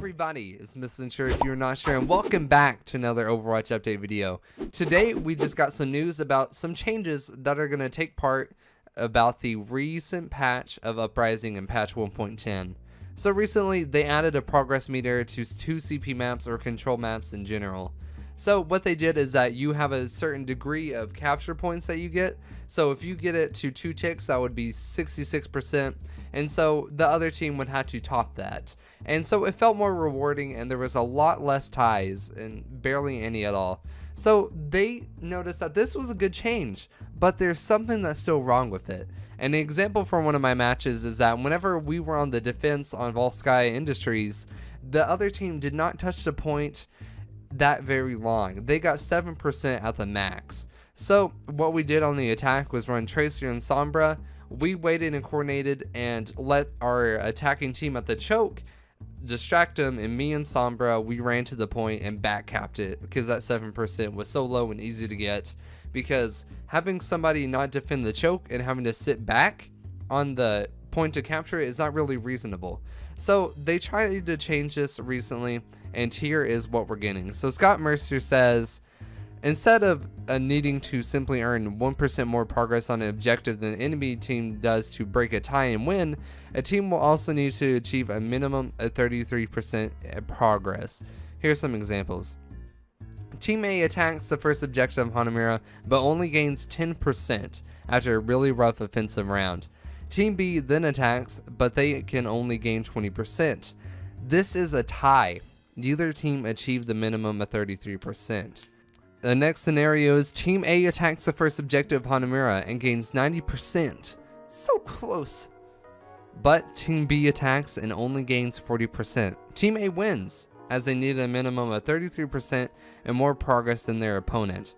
everybody, it's Miscensure if you're not sure, and welcome back to another Overwatch update video. Today we just got some news about some changes that are going to take part about the recent patch of Uprising in patch 1.10. So recently they added a progress meter to 2 CP maps or control maps in general. So what they did is that you have a certain degree of capture points that you get. So if you get it to 2 ticks, that would be 66%, and so the other team would have to top that. And so it felt more rewarding, and there was a lot less ties and barely any at all. So they noticed that this was a good change, but there's something that's still wrong with it. An example from one of my matches is that whenever we were on the defense on Volskaya Industries, the other team did not touch the point that very long. They got 7% at the max. So what we did on the attack was run Tracer and Sombra. We waited and coordinated and let our attacking team at the choke distract them, and me and Sombra, we ran to the point and back capped it because that 7% was so low and easy to get, because having somebody not defend the choke and having to sit back on the point to capture it is not really reasonable. So they tried to change this recently, and here is what we're getting. So Scott Mercer says, instead of needing to simply earn 1% more progress on an objective than the enemy team does to break a tie and win, a team will also need to achieve a minimum of 33% progress. Here's some examples. Team A attacks the first objective of Hanamura, but only gains 10% after a really rough offensive round. Team B then attacks, but they can only gain 20%. This is a tie. Neither team achieved the minimum of 33%. The next scenario is Team A attacks the first objective of Hanamura and gains 90%. So close. But Team B attacks and only gains 40%. Team A wins, as they need a minimum of 33% and more progress than their opponent.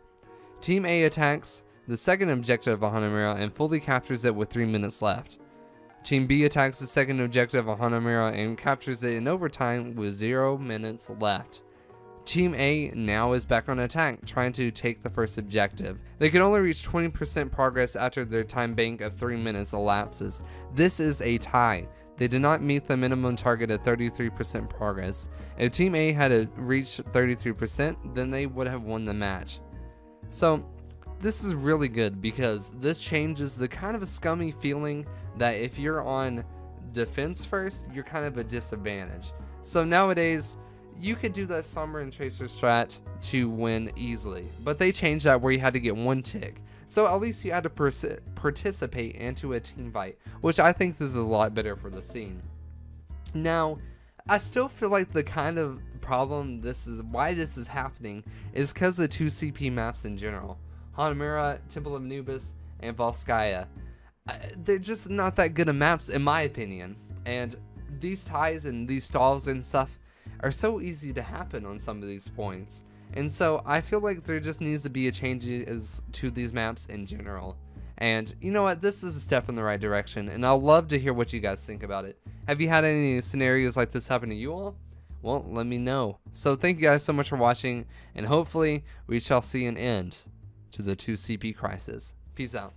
Team A attacks the second objective of Hanamura and fully captures it with 3 minutes left. Team B attacks the second objective of Hanamura and captures it in overtime with 0 minutes left. Team A now is back on attack, trying to take the first objective. They can only reach 20% progress after their time bank of 3 minutes elapses. This is a tie. They did not meet the minimum target of 33% progress. If Team A had reached 33%, then they would have won the match. So this is really good because this changes the kind of a scummy feeling that if you're on defense first, you're kind of a disadvantage. So nowadays, you could do that Sombra and Tracer strat to win easily, but they changed that where you had to get 1 tick. So at least you had to participate into a team fight, which I think this is a lot better for the scene. Now, I still feel like the kind of problem why this is happening is because of 2 CP maps in general. Hanamura, Temple of Anubis, and Volskaya. They're just not that good of maps in my opinion, and these ties and these stalls and stuff are so easy to happen on some of these points, and so I feel like there just needs to be a changes to these maps in general. And you know what, this is a step in the right direction, and I'll love to hear what you guys think about it. Have you had any scenarios like this happen to you all? Well, let me know. So thank you guys so much for watching, and hopefully we shall see an end to the 2 CP crisis. Peace out.